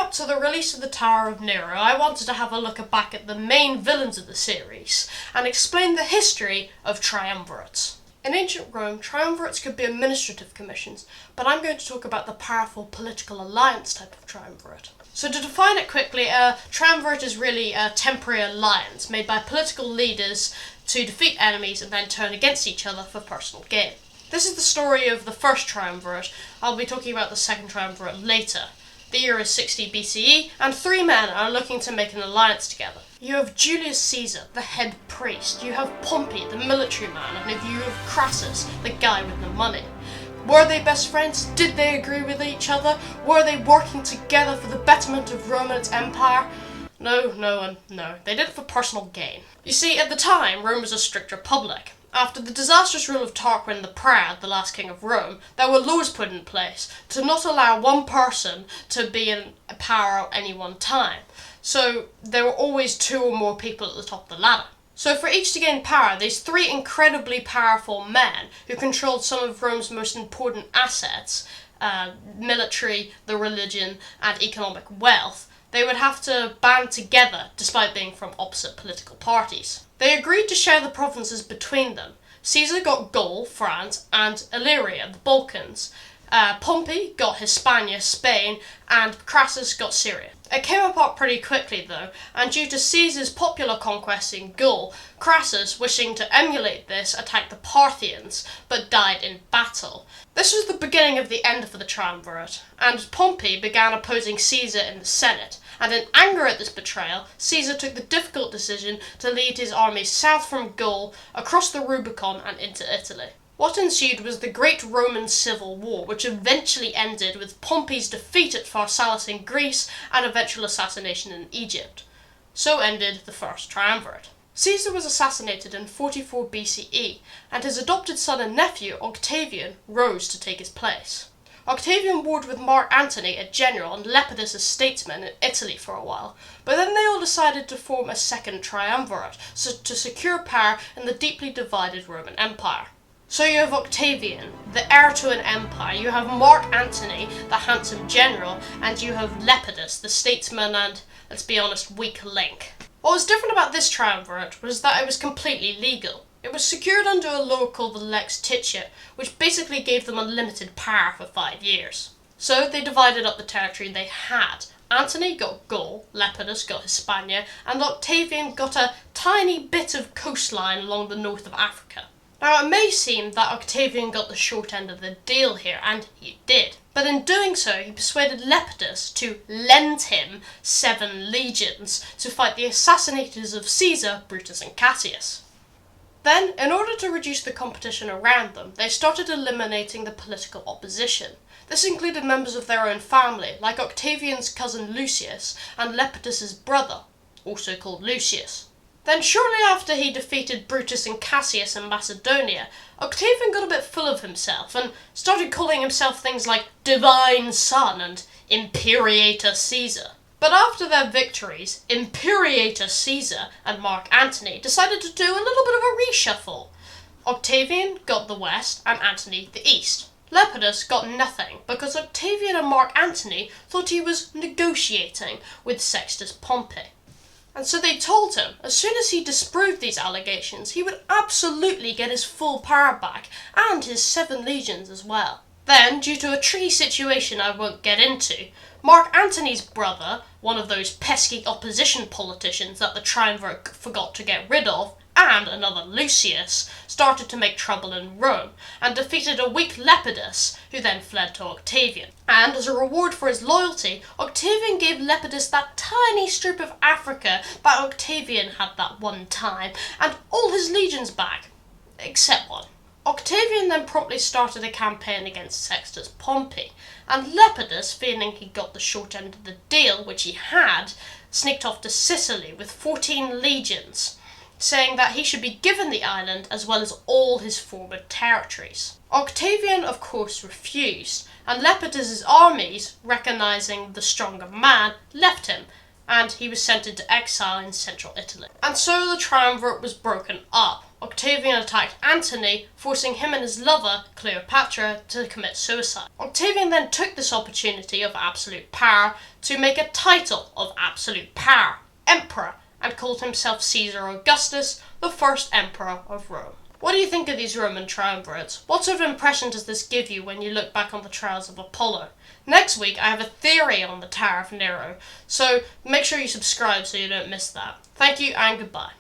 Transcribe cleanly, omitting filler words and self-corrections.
up to the release of the Tower of Nero, I wanted to have a look back at the main villains of the series and explain the history of triumvirates. In ancient Rome, triumvirates could be administrative commissions, but I'm going to talk about the powerful political alliance type of triumvirate. So to define it quickly, a triumvirate is really a temporary alliance made by political leaders to defeat enemies and then turn against each other for personal gain. This is the story of the first triumvirate. I'll be talking about the second triumvirate later. The year is 60 BCE, and three men are looking to make an alliance together. You have Julius Caesar, the head priest. You have Pompey, the military man, and you have Crassus, the guy with the money. Were they best friends? Did they agree with each other? Were they working together for the betterment of Rome and its empire? No, and no. They did it for personal gain. You see, at the time, Rome was a strict republic. After the disastrous rule of Tarquin the Proud, the last king of Rome, there were laws put in place to not allow one person to be in power at any one time. So there were always two or more people at the top of the ladder. So for each to gain power, these three incredibly powerful men who controlled some of Rome's most important assets, military, the religion, and economic wealth, they would have to band together despite being from opposite political parties. They agreed to share the provinces between them. Caesar got Gaul, France, and Illyria, the Balkans. Pompey got Hispania, Spain, and Crassus got Syria. It came apart pretty quickly though, and due to Caesar's popular conquest in Gaul, Crassus, wishing to emulate this, attacked the Parthians, but died in battle. This was the beginning of the end for the triumvirate, and Pompey began opposing Caesar in the Senate, and in anger at this betrayal, Caesar took the difficult decision to lead his armies south from Gaul, across the Rubicon and into Italy. What ensued was the Great Roman Civil War, which eventually ended with Pompey's defeat at Pharsalus in Greece and eventual assassination in Egypt. So ended the First Triumvirate. Caesar was assassinated in 44 BCE, and his adopted son and nephew, Octavian, rose to take his place. Octavian warred with Mark Antony, a general, and Lepidus, a statesman, in Italy for a while, but then they all decided to form a second triumvirate to secure power in the deeply divided Roman Empire. So you have Octavian, the heir to an empire, you have Mark Antony, the handsome general, and you have Lepidus, the statesman and, let's be honest, weak link. What was different about this triumvirate was that it was completely legal. It was secured under a law called the Lex Titia, which basically gave them unlimited power for 5 years. So they divided up the territory they had. Antony got Gaul, Lepidus got Hispania, and Octavian got a tiny bit of coastline along the north of Africa. Now, it may seem that Octavian got the short end of the deal here, and he did. But in doing so, he persuaded Lepidus to lend him 7 legions to fight the assassinators of Caesar, Brutus and Cassius. Then, in order to reduce the competition around them, they started eliminating the political opposition. This included members of their own family, like Octavian's cousin Lucius and Lepidus's brother, also called Lucius. Then shortly after he defeated Brutus and Cassius in Macedonia, Octavian got a bit full of himself and started calling himself things like Divine Son and Imperator Caesar. But after their victories, Imperator Caesar and Mark Antony decided to do a little bit of a reshuffle. Octavian got the west and Antony the east. Lepidus got nothing because Octavian and Mark Antony thought he was negotiating with Sextus Pompey. And so they told him, as soon as he disproved these allegations, he would absolutely get his full power back, and his 7 legions as well. Then, due to a tricky situation I won't get into, Mark Antony's brother, one of those pesky opposition politicians that the triumvirate forgot to get rid of, and another Lucius, started to make trouble in Rome, and defeated a weak Lepidus, who then fled to Octavian. And as a reward for his loyalty, Octavian gave Lepidus that tiny strip of Africa that Octavian had that one time, and all his legions back, except one. Octavian then promptly started a campaign against Sextus Pompey, and Lepidus, feeling he got the short end of the deal, which he had, sneaked off to Sicily with 14 legions, saying that he should be given the island as well as all his former territories. Octavian, of course, refused, and Lepidus's armies, recognising the stronger man, left him, and he was sent into exile in central Italy. And so the triumvirate was broken up. Octavian attacked Antony, forcing him and his lover, Cleopatra, to commit suicide. Octavian then took this opportunity of absolute power to make a title of absolute power, Emperor, and called himself Caesar Augustus, the first Emperor of Rome. What do you think of these Roman Triumvirates? What sort of impression does this give you when you look back on the trials of Apollo? Next week I have a theory on the Tower of Nero, so make sure you subscribe so you don't miss that. Thank you and goodbye.